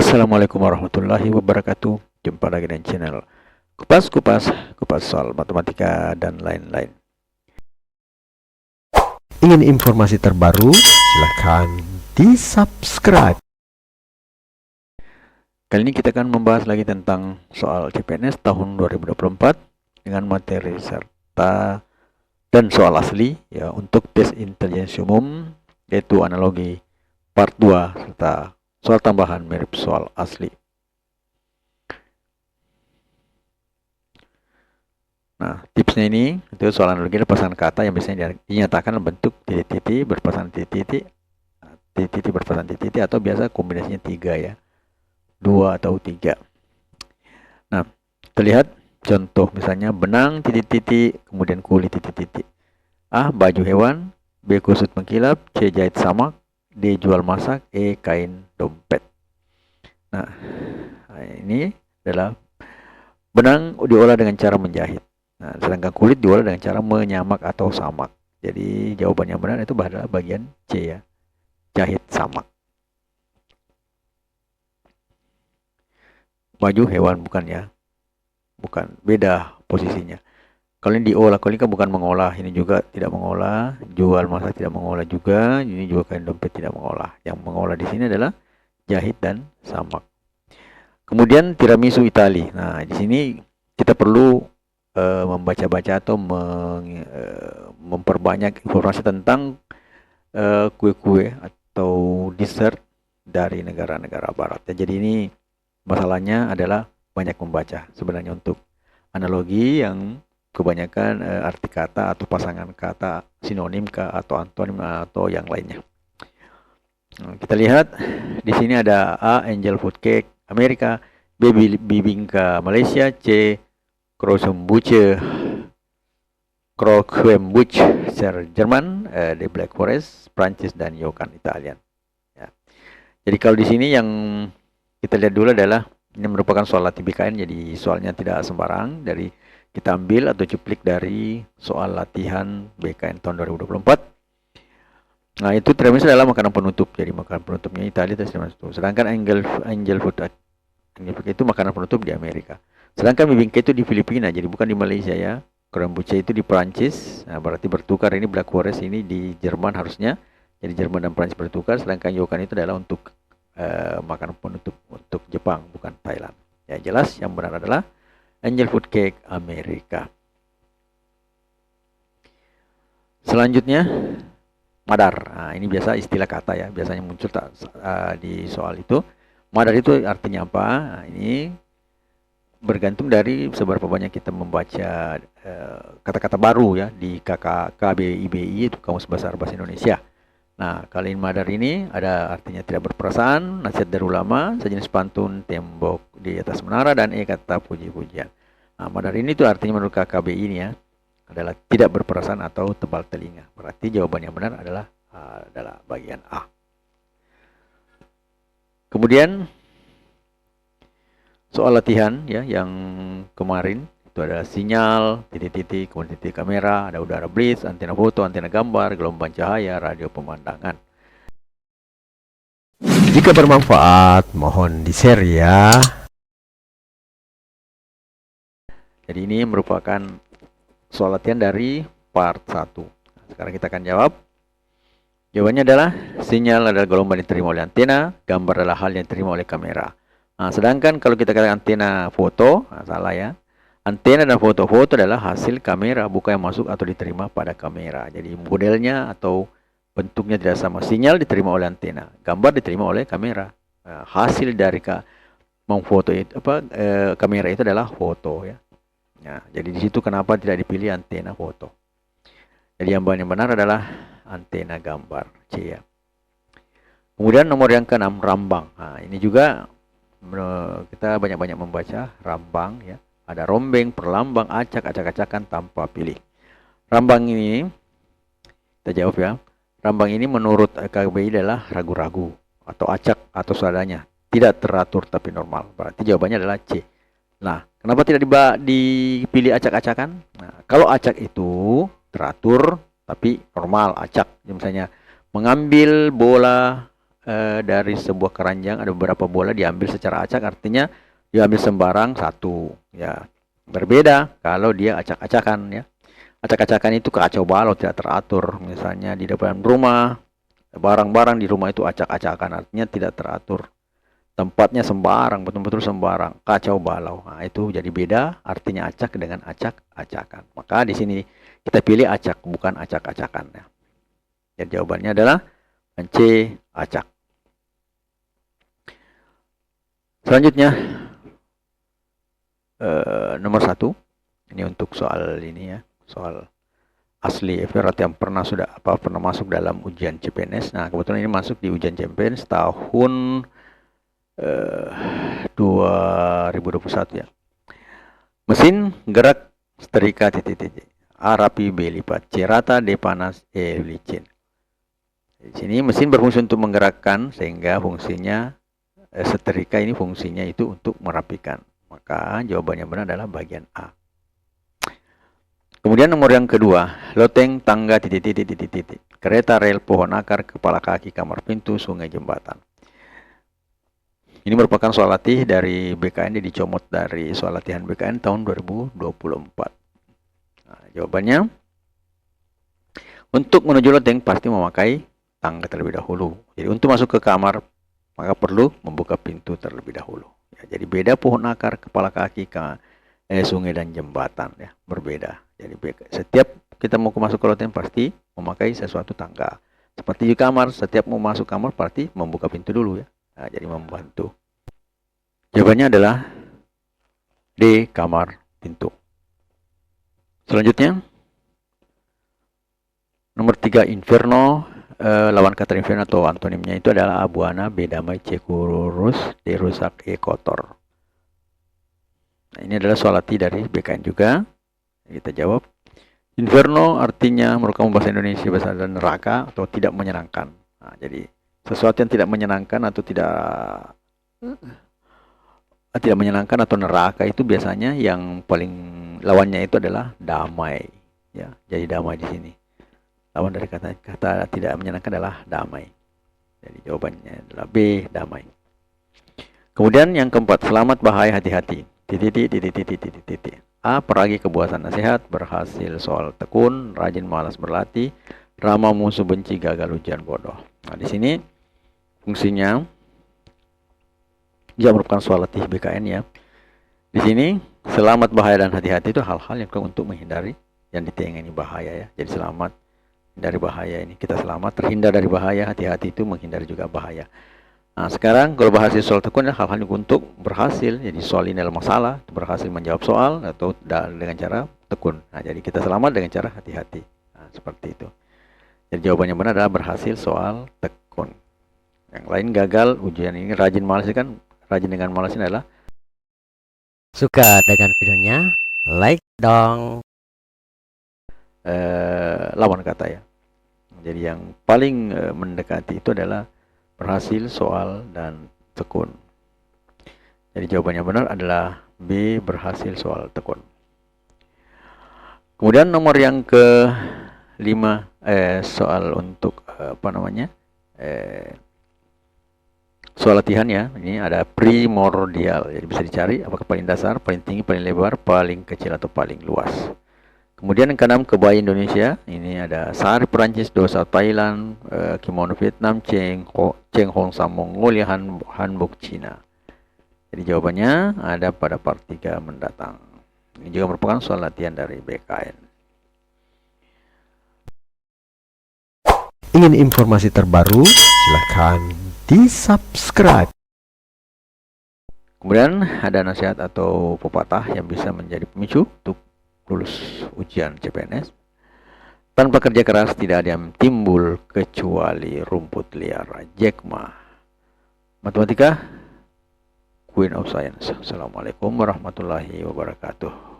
Assalamualaikum warahmatullahi wabarakatuh. Jumpa lagi dengan channel Kupas soal matematika dan lain-lain. Ingin informasi terbaru? Silahkan di-subscribe. Kali ini kita akan membahas lagi tentang soal CPNS tahun 2024 dengan materi serta dan soal asli ya untuk tes intelijensi umum, yaitu analogi part 2 serta soal tambahan mirip soal asli. Nah, tipsnya ini itu soal analogi adalah pasangan kata yang biasanya dinyatakan dalam bentuk titik-titik berpasangan titik-titik, titik-titik berpasangan titik-titik, atau biasa kombinasinya 3 ya, 2 atau 3. Nah, terlihat contoh misalnya benang titik-titik, kemudian kulit titik-titik. A. Baju hewan. B. Kusut mengkilap. C. Jahit samak. D. Jual masak. E. Kain dompet. Nah, ini adalah benang diolah dengan cara menjahit. Nah, sedangkan kulit diolah dengan cara menyamak atau samak. Jadi jawaban yang benar itu adalah bagian C ya, jahit samak. Baju hewan bukan ya, bukan, beda posisinya. Kalau ini diolah, kalau ini kan bukan mengolah, ini juga tidak mengolah. Jual masak tidak mengolah juga, ini juga kain dompet tidak mengolah. Yang mengolah di sini adalah jahit dan samak. Kemudian tiramisu Itali. Nah, di sini kita perlu membaca-baca atau memperbanyak informasi tentang kue-kue atau dessert dari negara-negara barat. Jadi ini masalahnya adalah banyak membaca sebenarnya untuk analogi yang kebanyakan arti kata atau pasangan kata sinonim kah atau antonim atau yang lainnya. Nah, kita lihat di sini ada A. Angel food cake Amerika, B. bibingka Malaysia, C. Krokumbuche Jerman, D. Black Forest Prancis, dan Yokan Italian. Ya. Jadi kalau di sini yang kita lihat dulu adalah ini merupakan soal latih BKN, jadi soalnya tidak sembarang, dari kita ambil atau cuplik dari soal latihan BKN tahun 2024. Nah, itu tiramisu adalah makanan penutup, jadi makanan penutupnya Italia itu tiramisu. Sedangkan angel food itu makanan penutup di Amerika. Sedangkan bibingka itu di Filipina, jadi bukan di Malaysia ya. Krombuche itu di Prancis, nah berarti bertukar. Ini Black Forest ini di Jerman harusnya, jadi Jerman dan Prancis bertukar. Sedangkan Yokan itu adalah untuk makanan penutup untuk Jepang, bukan Thailand. Ya jelas yang benar adalah Angel Food Cake Amerika. Selanjutnya madar. Nah, ini biasa istilah kata ya, biasanya muncul di soal itu. Madar itu artinya apa? Nah, ini bergantung dari seberapa banyak kita membaca kata-kata baru ya di KBIBI, itu Kamus Besar Bahasa Indonesia. Nah, kalimat madar ini ada artinya tidak berperasaan, nasihat dari ulama, sejenis pantun, tembok di atas menara, dan kata puji-pujian. Nah, madar ini tuh artinya menurut KKBI ini ya adalah tidak berperasaan atau tebal telinga. Berarti jawaban yang benar adalah bagian A. Kemudian soal latihan ya yang kemarin itu adalah sinyal, titik-titik, kemudian titik kamera, ada udara blitz, antena foto, antena gambar, gelombang cahaya, radio pemandangan. Jika bermanfaat, mohon di-share ya. Jadi ini merupakan soal latihan dari part 1. Sekarang kita akan jawab. Jawabannya adalah sinyal adalah gelombang yang diterima oleh antena, gambar adalah hal yang diterima oleh kamera. Nah, sedangkan kalau kita katakan antena foto, salah ya. Antena dan foto-foto adalah hasil kamera, bukan yang masuk atau diterima pada kamera. Jadi modelnya atau bentuknya tidak sama. Sinyal diterima oleh antena, gambar diterima oleh kamera. Hasil dari memfoto itu kamera itu adalah foto ya. Nah, jadi di situ kenapa tidak dipilih antena foto. Jadi yang benar adalah antena gambar, C ya. Kemudian nomor yang ke-6, rambang. Nah, ini juga kita banyak-banyak membaca rambang ya. Ada rombeng, perlambang, acak, acak-acakan tanpa pilih. Rambang ini kita jawab ya. Rambang ini menurut KBI adalah ragu-ragu atau acak atau seadanya, tidak teratur tapi normal. Berarti jawabannya adalah C. Nah, kenapa tidak dipilih acak-acakan? Nah, kalau acak itu teratur tapi normal, acak. Misalnya mengambil bola dari sebuah keranjang ada beberapa bola diambil secara acak, artinya diambil sembarang satu. Ya, berbeda kalau dia acak-acakan ya. Acak-acakan itu kacau balau, tidak teratur. Misalnya di depan rumah, barang-barang di rumah itu acak-acakan, artinya tidak teratur. Tempatnya sembarang, betul-betul sembarang, kacau balau. Nah, itu jadi beda artinya acak dengan acak-acakan. Maka di sini kita pilih acak, bukan acak-acakan. Ya. Jadi jawabannya adalah C, acak. Selanjutnya, nomor 1. Ini untuk soal ini ya, soal asli Everett yang pernah masuk dalam ujian CPNS. Nah, kebetulan ini masuk di ujian CPNS tahun 2021 ya. Mesin gerak setrika titik-titik. A rapi, B lipat, C rata, D panas, E licin. Di sini mesin berfungsi untuk menggerakkan, sehingga fungsinya setrika ini fungsinya itu untuk merapikan. Maka jawabannya benar adalah bagian A. Kemudian nomor yang kedua, loteng, tangga, titik-titik. Kereta, rel, pohon akar, kepala kaki, kamar pintu, sungai, jembatan. Ini merupakan soal latih dari BKN, dicomot dari soal latihan BKN tahun 2024. Nah, jawabannya, untuk menuju loteng pasti memakai tangga terlebih dahulu. Jadi untuk masuk ke kamar, maka perlu membuka pintu terlebih dahulu. Ya, jadi beda pohon akar, kepala kaki, sungai dan jembatan ya, berbeda. Jadi setiap kita mau masuk ke loteng pasti memakai sesuatu tangga. Seperti di kamar, setiap mau masuk kamar pasti membuka pintu dulu ya. Nah, jadi membantu. Jawabannya adalah D, kamar pintu. Selanjutnya, nomor 3, inferno. Lawan kata inferno atau antonimnya itu adalah A, buana, B, damai, C, kurus, D, rusak, E, kotor. Nah, ini adalah soal latih dari BKN juga. Kita jawab. Inferno artinya merupakan bahasa Indonesia, bahasa neraka atau tidak menyenangkan. Nah, jadi sesuatu yang tidak menyenangkan atau tidak menyenangkan atau neraka itu biasanya yang paling lawannya itu adalah damai. Ya, jadi damai di sini. Lawan dari kata tidak menyenangkan adalah damai. Jadi jawabannya adalah B, damai. Kemudian yang keempat, selamat, bahaya, hati-hati. Titik. A, peragi, kepuasan, nasihat, berhasil, soal tekun, rajin, malas, berlatih, ramah, musuh, benci, gagal, ujian, bodoh. Nah, di sini fungsinya dia merupakan soal latih BKN ya. Di sini selamat, bahaya, dan hati-hati itu hal-hal yang untuk menghindari yang ditengeni bahaya ya. Jadi selamat dari bahaya ini, kita selamat, terhindar dari bahaya, hati-hati itu menghindari juga bahaya. Nah, sekarang kalau berhasil soal tekun adalah hal-hal untuk berhasil. Jadi soal ini adalah masalah, berhasil menjawab soal atau dengan cara tekun. Nah, jadi kita selamat dengan cara hati-hati. Nah, seperti itu. Jadi jawabannya benar adalah berhasil soal tekun. Yang lain gagal, ujian ini rajin, malas kan. Rajin dengan malas ini adalah Suka dengan videonya? Like dong. Lawan kata ya. Jadi yang paling mendekati itu adalah berhasil, soal, dan tekun. Jadi jawabannya benar adalah B, berhasil, soal, tekun. Kemudian nomor yang ke-5, soal untuk soal latihan ya. Ini ada primordial. Jadi bisa dicari apakah paling dasar, paling tinggi, paling lebar, paling kecil atau paling luas. Kemudian yang keenam, kebaya Indonesia. Ini ada sari Perancis, dosa Thailand, kimono Vietnam, Cheng Hong Sam Mongolia, Hanbok Cina. Jadi jawabannya ada pada part 3 mendatang. Ini juga merupakan soal latihan dari BKN. Ingin informasi terbaru? Silakan di-subscribe. Kemudian ada nasihat atau pepatah yang bisa menjadi pemicu untuk lulus ujian CPNS. Tanpa kerja keras tidak ada yang timbul kecuali rumput liar. Jack Ma. Matematika, Queen of Science. Assalamualaikum warahmatullahi wabarakatuh.